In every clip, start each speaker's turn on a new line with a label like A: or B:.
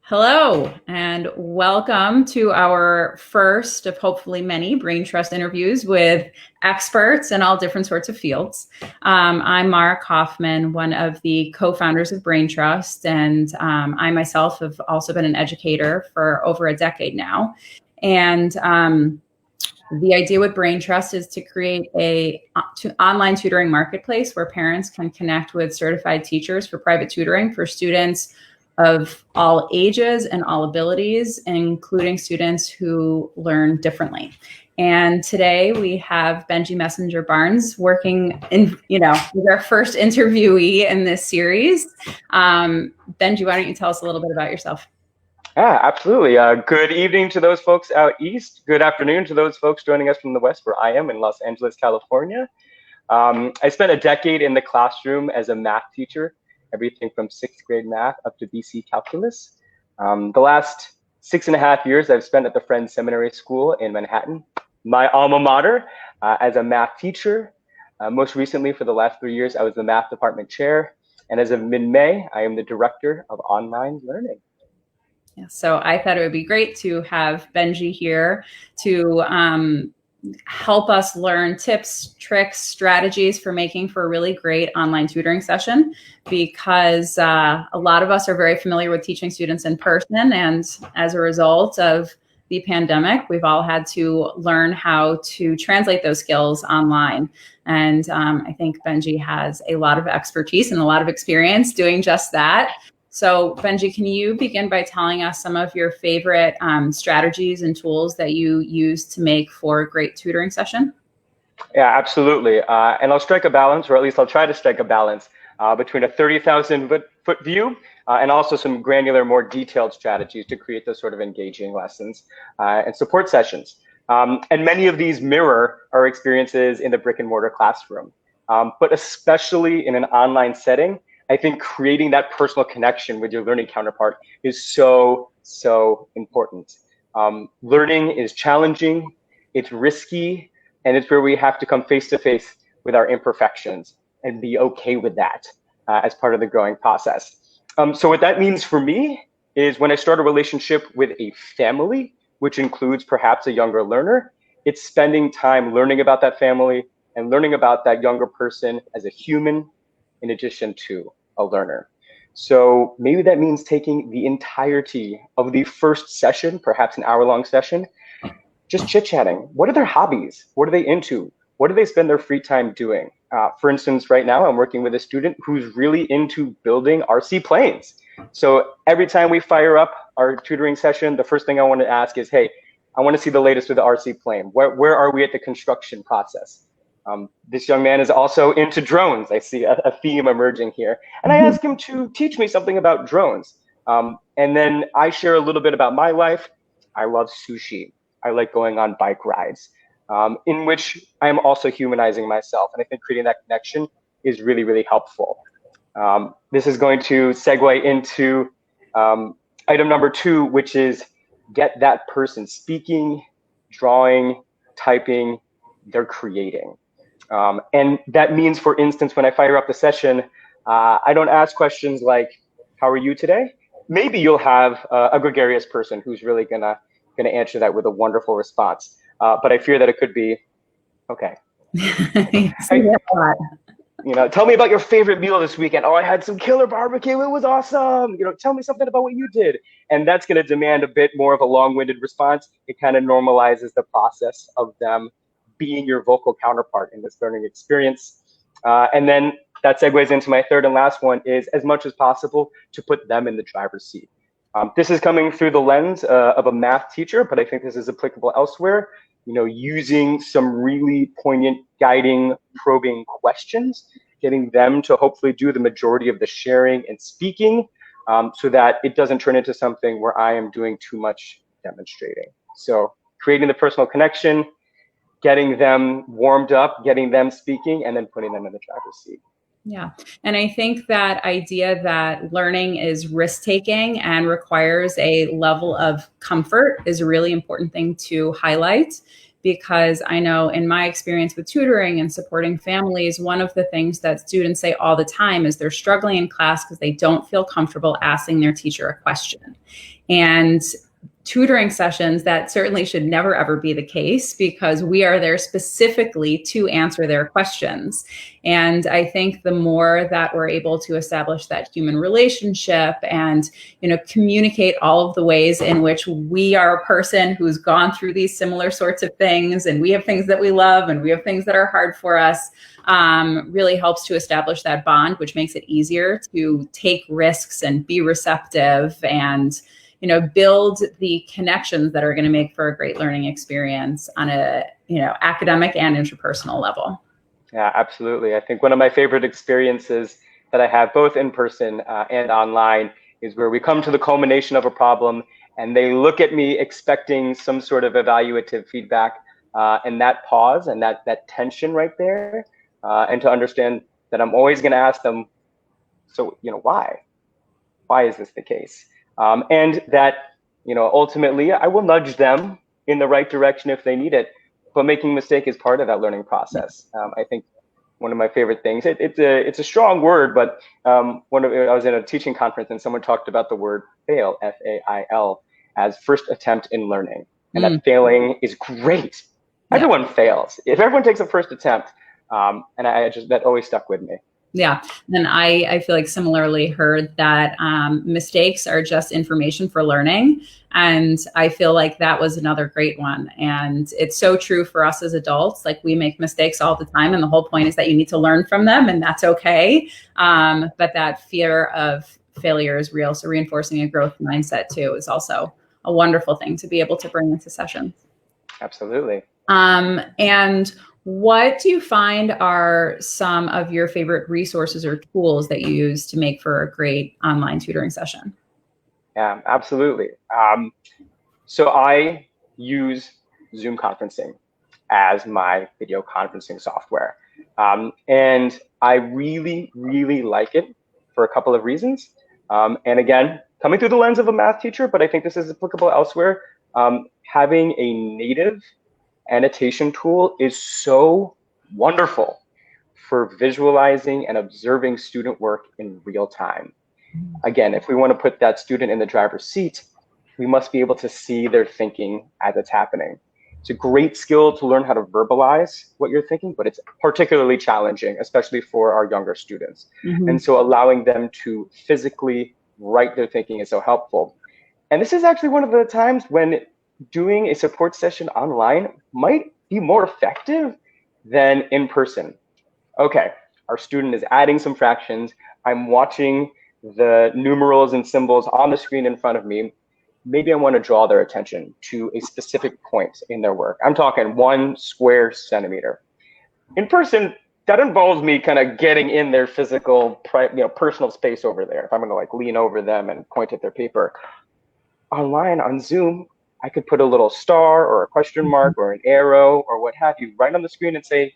A: Hello, and welcome to our first of hopefully many Braintrust interviews with experts in all different sorts of fields. I'm Mara Koffmann, one of the co-founders of Braintrust, and I myself have also been an educator for over a decade now. And the idea with Braintrust is to create a online tutoring marketplace where parents can connect with certified teachers for private tutoring for students of all ages and all abilities, including students who learn differently. And today we have Benjie Messinger-Barnes working with our first interviewee in this series. Benjie, why don't you tell us a little bit about yourself?
B: Yeah, absolutely. Good evening to those folks out east. Good afternoon to those folks joining us from the west, where I am in Los Angeles, California. I spent a decade in the classroom as a math teacher, everything from sixth grade math up to BC calculus. The last 6.5 years I've spent at the Friends Seminary School in Manhattan, my alma mater, as a math teacher. Most recently, for the last 3 years, I was the math department chair. And as of mid-May, I am the director of online learning.
A: Yeah, so I thought it would be great to have Benjie here to help us learn tips, tricks, strategies for making for a really great online tutoring session, because a lot of us are very familiar with teaching students in person. And as a result of the pandemic, we've all had to learn how to translate those skills online. And I think Benjie has a lot of expertise and a lot of experience doing just that. So Benjie, can you begin by telling us some of your favorite strategies and tools that you use to make for a great tutoring session?
B: Yeah, absolutely. And I'll strike a balance, or at least I'll try to strike a balance between a 30,000 foot view and also some granular, more detailed strategies to create those sort of engaging lessons and support sessions. And many of these mirror our experiences in the brick and mortar classroom, but especially in an online setting. I think creating that personal connection with your learning counterpart is so important. Learning is challenging, it's risky, and it's where we have to come face to face with our imperfections and be okay with that as part of the growing process. So what that means for me is when I start a relationship with a family, which includes perhaps a younger learner, it's spending time learning about that family and learning about that younger person as a human in addition to a learner. So maybe that means taking the entirety of the first session, perhaps an hour-long session, just chit-chatting. What are their hobbies? What are they into? What do they spend their free time doing? For instance, right now I'm working with a student who's really into building RC planes. So every time we fire up our tutoring session, the first thing I want to ask is, hey, I want to see the latest with the RC plane. Where are we at the construction process? This young man is also into drones. I see a theme emerging here. And I ask him to teach me something about drones. And then I share a little bit about my life. I love sushi. I like going on bike rides, in which I am also humanizing myself. And I think creating that connection is really, really helpful. This is going to segue into item number 2, which is get that person speaking, drawing, typing, they're creating. And that means, for instance, when I fire up the session, I don't ask questions like, how are you today? Maybe you'll have a gregarious person who's really gonna answer that with a wonderful response. But I fear that it could be, okay. Hey, tell me about your favorite meal this weekend. Oh, I had some killer barbecue. It was awesome. Tell me something about what you did. And that's gonna demand a bit more of a long-winded response. It kind of normalizes the process of them being your vocal counterpart in this learning experience. And then that segues into my third and last one, is as much as possible to put them in the driver's seat. This is coming through the lens of a math teacher, but I think this is applicable elsewhere. Using some really poignant, guiding, probing questions, getting them to hopefully do the majority of the sharing and speaking, so that it doesn't turn into something where I am doing too much demonstrating. So creating the personal connection, getting them warmed up, getting them speaking, and then putting them in the driver's seat.
A: Yeah. And I think that idea that learning is risk-taking and requires a level of comfort is a really important thing to highlight, because I know in my experience with tutoring and supporting families, one of the things that students say all the time is they're struggling in class because they don't feel comfortable asking their teacher a question. And tutoring sessions, that certainly should never ever be the case, because we are there specifically to answer their questions. And I think the more that we're able to establish that human relationship and, communicate all of the ways in which we are a person who's gone through these similar sorts of things, and we have things that we love and we have things that are hard for us, really helps to establish that bond, which makes it easier to take risks and be receptive and build the connections that are going to make for a great learning experience on a, academic and interpersonal level.
B: Yeah, absolutely. I think one of my favorite experiences that I have both in person and online is where we come to the culmination of a problem and they look at me expecting some sort of evaluative feedback, and that pause and that tension right there, and to understand that I'm always going to ask them, so, why? Why is this the case? And that, ultimately I will nudge them in the right direction if they need it, but making a mistake is part of that learning process. I think one of my favorite things, it's a strong word, but I was in a teaching conference and someone talked about the word fail, F-A-I-L, as first attempt in learning. And that failing is great. Yeah. Everyone fails. If everyone takes a first attempt, and that always stuck with me.
A: Yeah. And I feel like similarly heard that mistakes are just information for learning. And I feel like that was another great one. And it's so true for us as adults. Like, we make mistakes all the time. And the whole point is that you need to learn from them, and that's okay. But that fear of failure is real. So reinforcing a growth mindset too is also a wonderful thing to be able to bring into sessions.
B: Absolutely.
A: And what do you find are some of your favorite resources or tools that you use to make for a great online tutoring session?
B: Yeah, absolutely. So I use Zoom conferencing as my video conferencing software. And I really, really like it for a couple of reasons. And again, coming through the lens of a math teacher, but I think this is applicable elsewhere. Having a native annotation tool is so wonderful for visualizing and observing student work in real time. Again, if we want to put that student in the driver's seat, we must be able to see their thinking as it's happening. It's a great skill to learn how to verbalize what you're thinking, but it's particularly challenging, especially for our younger students. And so allowing them to physically write their thinking is so helpful. And this is actually one of the times when doing a support session online might be more effective than in person. Okay, our student is adding some fractions. I'm watching the numerals and symbols on the screen in front of me. Maybe I want to draw their attention to a specific point in their work. I'm talking 1 square centimeter. In person, that involves me kind of getting in their physical, personal space over there. If I'm going to lean over them and point at their paper. Online on Zoom, I could put a little star or a question mark or an arrow or what have you right on the screen and say,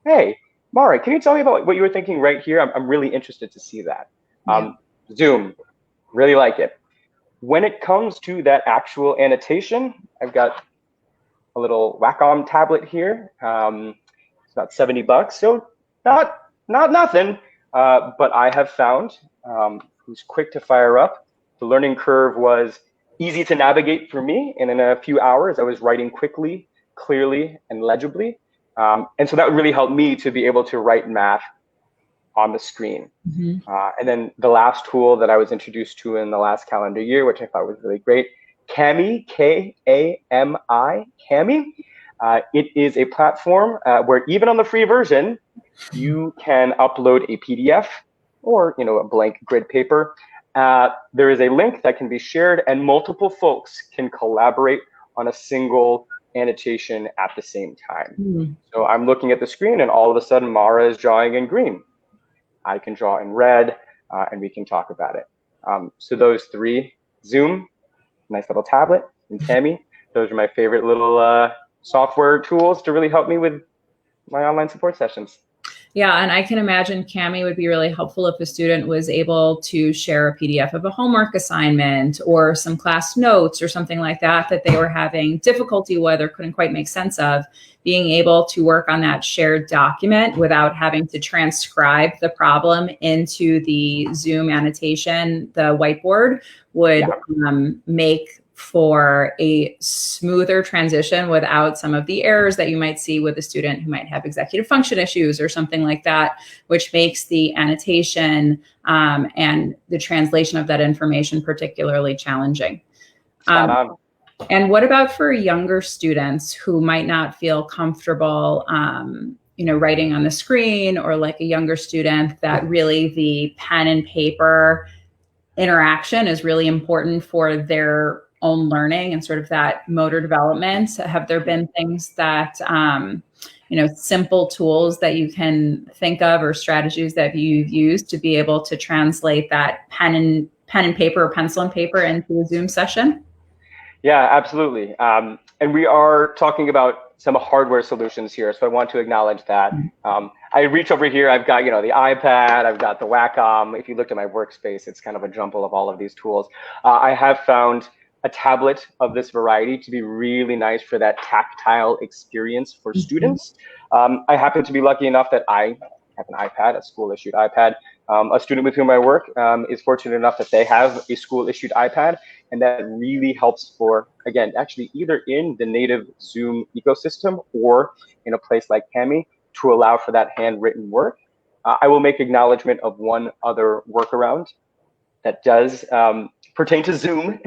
B: hey, Mara, can you tell me about what you were thinking right here? I'm really interested to see that. Zoom, really like it. When it comes to that actual annotation, I've got a little Wacom tablet here. It's about $70, so not nothing, but I have found who's quick to fire up. The learning curve was easy to navigate for me, and in a few hours, I was writing quickly, clearly, and legibly. And so that really helped me to be able to write math on the screen. And then the last tool that I was introduced to in the last calendar year, which I thought was really great, Kami, K-A-M-I, Kami. It is a platform where even on the free version, you can upload a PDF or a blank grid paper. There is a link that can be shared, and multiple folks can collaborate on a single annotation at the same time. So I'm looking at the screen, and all of a sudden, Mara is drawing in green. I can draw in red, and we can talk about it. So those three, Zoom, nice little tablet, and Kami, those are my favorite little software tools to really help me with my online support sessions.
A: Yeah, and I can imagine Cami would be really helpful if a student was able to share a PDF of a homework assignment or some class notes or something like that that they were having difficulty with or couldn't quite make sense of. Being able to work on that shared document without having to transcribe the problem into the Zoom annotation, the whiteboard, would make for a smoother transition without some of the errors that you might see with a student who might have executive function issues or something like that, which makes the annotation and the translation of that information particularly challenging.
B: Spot on.
A: And what about for younger students who might not feel comfortable, writing on the screen, or like a younger student that really the pen and paper interaction is really important for their own learning and sort of that motor development? Have there been things that, simple tools that you can think of or strategies that you've used to be able to translate that pen and paper or pencil and paper into a Zoom session?
B: Yeah, absolutely. And we are talking about some hardware solutions here, so I want to acknowledge that. I reach over here, I've got, the iPad, I've got the Wacom. If you look at my workspace, it's kind of a jumble of all of these tools. I have found a tablet of this variety to be really nice for that tactile experience for students. I happen to be lucky enough that I have an iPad, a school-issued iPad. A student with whom I work is fortunate enough that they have a school-issued iPad, and that really helps for, again, actually either in the native Zoom ecosystem or in a place like Cami to allow for that handwritten work. I will make acknowledgement of one other workaround that does pertain to Zoom,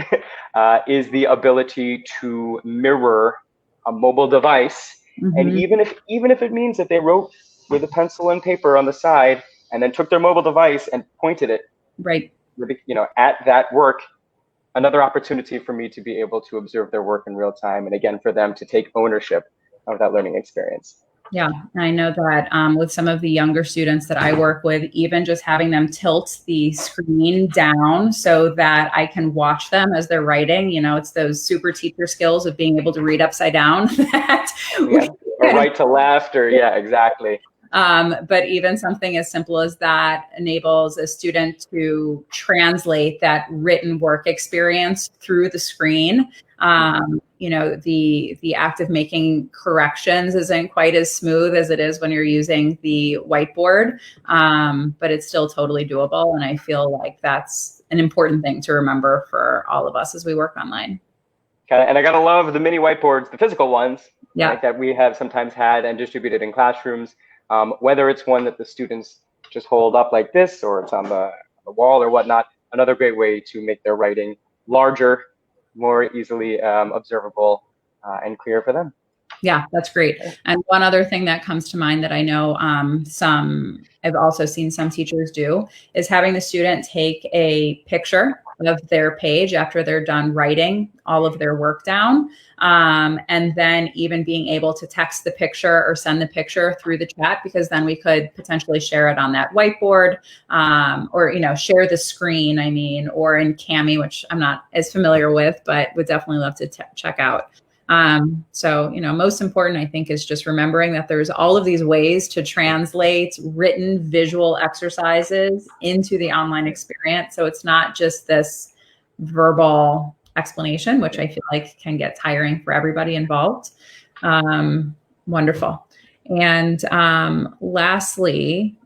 B: is the ability to mirror a mobile device. And even if it means that they wrote with a pencil and paper on the side and then took their mobile device and pointed it at that work, another opportunity for me to be able to observe their work in real time, and again, for them to take ownership of that learning experience.
A: Yeah, I know that with some of the younger students that I work with, even just having them tilt the screen down so that I can watch them as they're writing, it's those super teacher skills of being able to read upside down.
B: Or right to left, or exactly.
A: But even something as simple as that enables a student to translate that written work experience through the screen. The act of making corrections isn't quite as smooth as it is when you're using the whiteboard, but it's still totally doable. And I feel like that's an important thing to remember for all of us as we work online.
B: And I gotta love the mini whiteboards, the physical ones, that we have sometimes had and distributed in classrooms. Whether it's one that the students just hold up like this, or it's on the wall or whatnot, another great way to make their writing larger, more easily observable, and clear for them.
A: Yeah, that's great. And one other thing that comes to mind that I know I've also seen some teachers do is having the student take a picture of their page after they're done writing all of their work down. And then even being able to text the picture or send the picture through the chat, because then we could potentially share it on that whiteboard, or, share the screen, or in Cami, which I'm not as familiar with, but would definitely love to check out. Most important, I think, is just remembering that there's all of these ways to translate written visual exercises into the online experience. So it's not just this verbal explanation, which I feel like can get tiring for everybody involved. Wonderful. And lastly,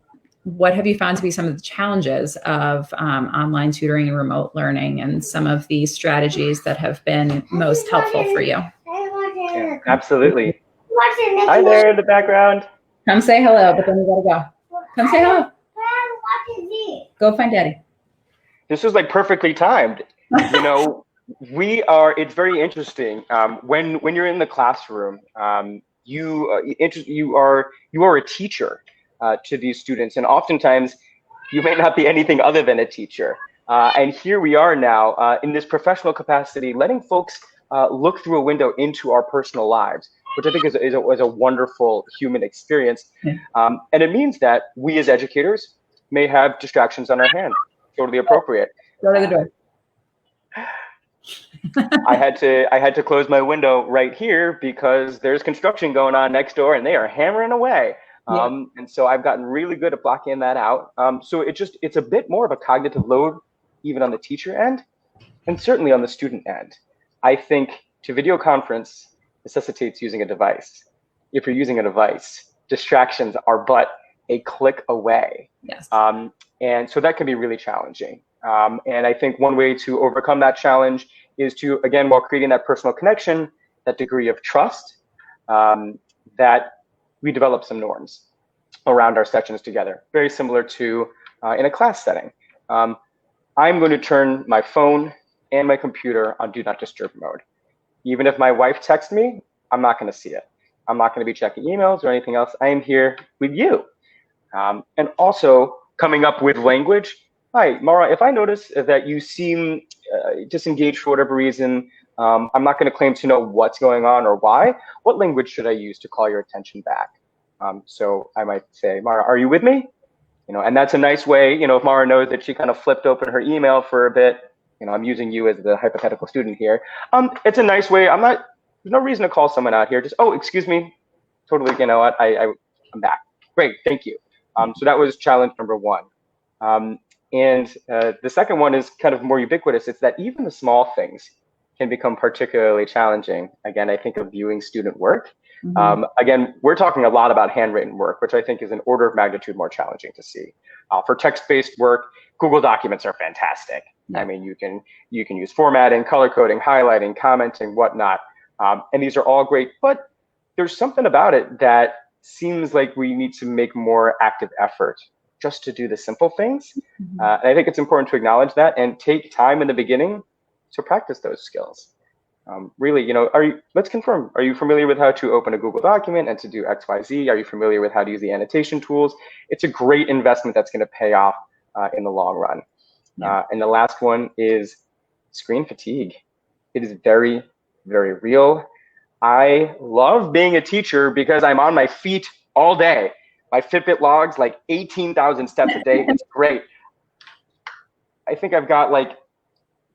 A: what have you found to be some of the challenges of online tutoring and remote learning, and some of the strategies that have been most helpful for you?
B: Yeah, absolutely. Hi there in the background.
A: Come say hello, but then we gotta go. Come say hello. Go find Daddy.
B: This was like perfectly timed. It's very interesting. When you're in the classroom, you are a teacher to these students, and oftentimes you may not be anything other than a teacher. And here we are now in this professional capacity, letting folks look through a window into our personal lives, which I think is a wonderful human experience. And it means that we as educators may have distractions on our hands. Totally appropriate.
A: Go to the door.
B: I had to close my window right here because there's construction going on next door and they are hammering away.
A: Yeah.
B: And so I've gotten really good at blocking that out. So it's a bit more of a cognitive load, even on the teacher end, and certainly on the student end. I think to video conference necessitates using a device. If you're using a device, distractions are but a click away.
A: Yes.
B: And so that can be really challenging. And I think one way to overcome that challenge is to, again, while creating that personal connection, that degree of trust, that we develop some norms around our sessions together, very similar to in a class setting. I'm going to turn my phone and my computer on do not disturb mode. Even if my wife texts me, I'm not going to see it. I'm not going to be checking emails or anything else. I am here with you. And also coming up with language. Hi, Mara, if I notice that you seem disengaged for whatever reason, I'm not going to claim to know what's going on or why. What language should I use to call your attention back? So I might say, Mara, are you with me? And that's a nice way, if Mara knows that she kind of flipped open her email for a bit, I'm using you as the hypothetical student here. It's a nice way. There's no reason to call someone out here. Just, oh, excuse me. Totally, I'm back. Great, thank you. So that was challenge number one. And the second one is kind of more ubiquitous. It's that even the small things can become particularly challenging. Again, I think of viewing student work. Again, we're talking a lot about handwritten work, which I think is an order of magnitude more challenging to see. For text-based work, Google Documents are fantastic. I mean, you can use formatting, color coding, highlighting, commenting, whatnot. And these are all great, but there's something about it that seems like we need to make more active effort just to do the simple things. And I think it's important to acknowledge that and take time in the beginning to practice those skills. Really, let's confirm, are you familiar with how to open a Google document and to do X, Y, Z? Are you familiar with how to use the annotation tools? It's a great investment that's going to pay off in the long run. And the last one is screen fatigue. It is very, very real. I love being a teacher because I'm on my feet all day. My Fitbit logs like 18,000 steps a day. It's great. I think I've got like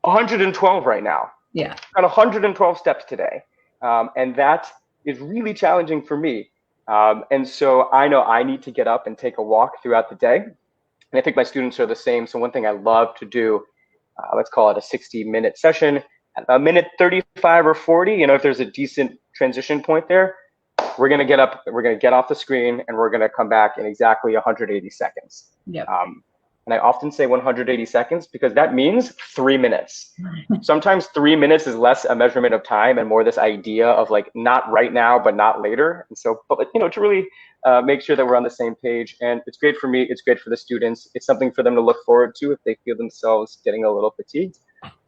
B: 112 right now.
A: Yeah.
B: Got 112 steps today. And that is really challenging for me. And so I know I need to get up and take a walk throughout the day. And I think my students are the same. So one thing I love to do, let's call it a 60-minute session, a minute 35 or 40, if there's a decent transition point there, we're going to get up, we're going to get off the screen, and we're going to come back in exactly 180 seconds.
A: Yep.
B: And I often say 180 seconds because that means 3 minutes. Sometimes 3 minutes is less a measurement of time and more this idea of like, not right now, but not later. And so, but to really make sure that we're on the same page. And it's great for me. It's great for the students. It's something for them to look forward to if they feel themselves getting a little fatigued.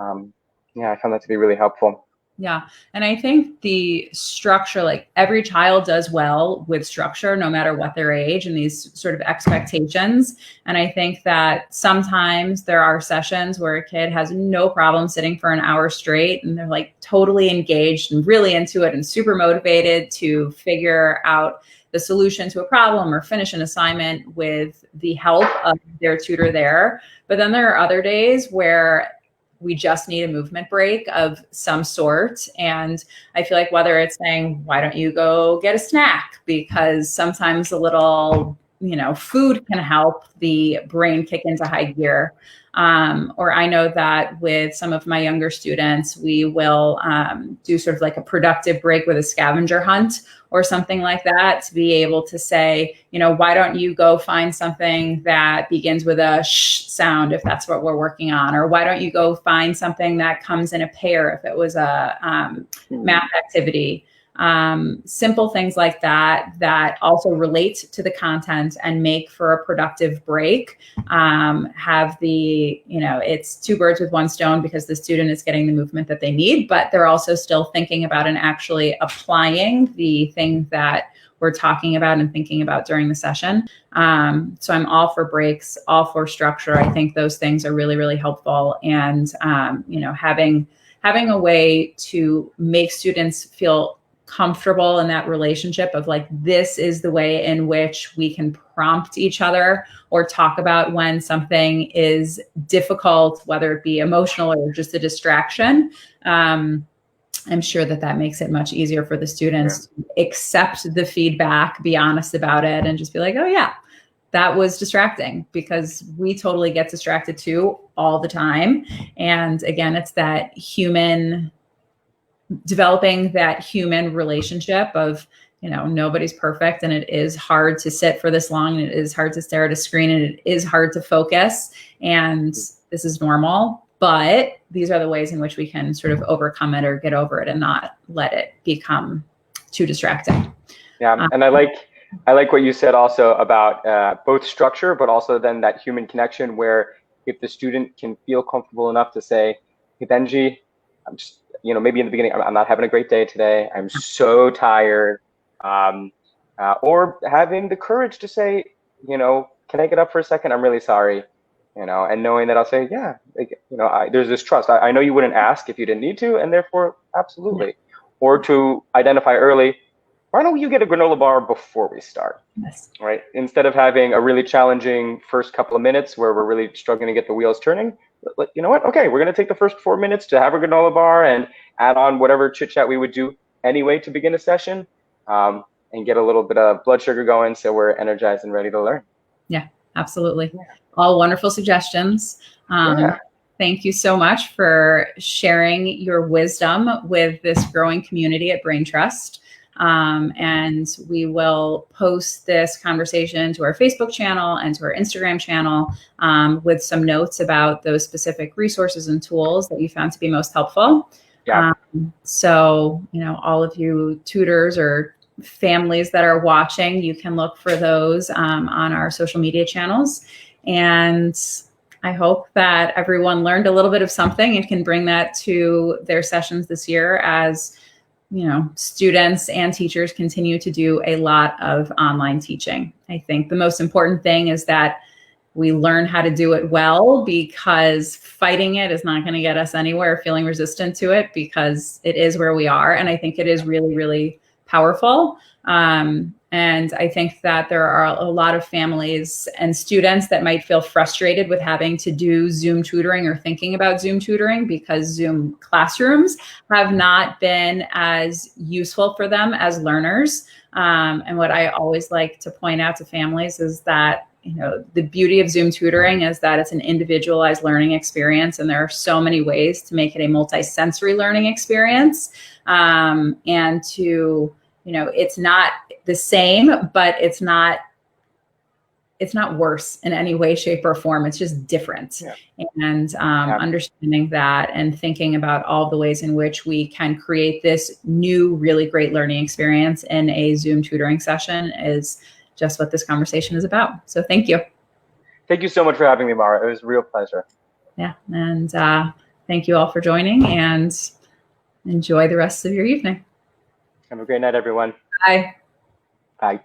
B: I found that to be really helpful.
A: Yeah. And I think the structure, like every child does well with structure, no matter what their age, and these sort of expectations. And I think that sometimes there are sessions where a kid has no problem sitting for an hour straight and they're like totally engaged and really into it and super motivated to figure out the solution to a problem or finish an assignment with the help of their tutor there. But then there are other days where we just need a movement break of some sort. And I feel like whether it's saying, why don't you go get a snack? Because sometimes a little, food can help the brain kick into high gear. Or I know that with some of my younger students, we will do sort of like a productive break with a scavenger hunt or something like that to be able to say, why don't you go find something that begins with a sh sound if that's what we're working on? Or why don't you go find something that comes in a pair if it was a math activity? Simple things like that also relate to the content and make for a productive break. Have the, it's two birds with one stone because the student is getting the movement that they need, but they're also still thinking about and actually applying the things that we're talking about and thinking about during the session. So I'm all for breaks, all for structure. I think those things are really, really helpful. And, having a way to make students feel comfortable in that relationship of like, this is the way in which we can prompt each other or talk about when something is difficult, whether it be emotional or just a distraction. I'm sure that that makes it much easier for the students to accept the feedback, be honest about it, and just be like, oh yeah, that was distracting, because we totally get distracted too all the time. And again, it's that developing that human relationship of, nobody's perfect, and it is hard to sit for this long, and it is hard to stare at a screen, and it is hard to focus. And this is normal, but these are the ways in which we can sort of overcome it or get over it and not let it become too distracting.
B: Yeah, and I like what you said also about both structure, but also then that human connection, where if the student can feel comfortable enough to say, hey, Benjie, I'm just, maybe in the beginning, I'm not having a great day today. I'm so tired. Or having the courage to say, can I get up for a second? I'm really sorry. And knowing that I'll say, yeah, there's this trust. I know you wouldn't ask if you didn't need to, and therefore, absolutely. Yeah. Or to identify early, why don't you get a granola bar before we start?
A: Yes.
B: Right? Instead of having a really challenging first couple of minutes where we're really struggling to get the wheels turning, you know what? Okay, we're going to take the first 4 minutes to have a granola bar and add on whatever chit chat we would do anyway to begin a session, and get a little bit of blood sugar going so we're energized and ready to learn.
A: Yeah, absolutely. Yeah. All wonderful suggestions. Thank you so much for sharing your wisdom with this growing community at Braintrust. And we will post this conversation to our Facebook channel and to our Instagram channel with some notes about those specific resources and tools that you found to be most helpful.
B: Yeah.
A: So, all of you tutors or families that are watching, you can look for those on our social media channels. And I hope that everyone learned a little bit of something and can bring that to their sessions this year as students and teachers continue to do a lot of online teaching. I think the most important thing is that we learn how to do it well, because fighting it is not going to get us anywhere, feeling resistant to it, because it is where we are. And I think it is really, really powerful. And I think that there are a lot of families and students that might feel frustrated with having to do Zoom tutoring or thinking about Zoom tutoring, because Zoom classrooms have not been as useful for them as learners. And what I always like to point out to families is that, the beauty of Zoom tutoring is that it's an individualized learning experience. And there are so many ways to make it a multi-sensory learning experience. And to, it's not the same, but it's not worse in any way, shape, or form. It's just different. Yeah. And understanding that and thinking about all the ways in which we can create this new, really great learning experience in a Zoom tutoring session is just what this conversation is about. So thank you.
B: Thank you so much for having me, Mara. It was a real pleasure.
A: Yeah. And thank you all for joining, and enjoy the rest of your evening.
B: Have a great night, everyone.
A: Bye.
B: Bye.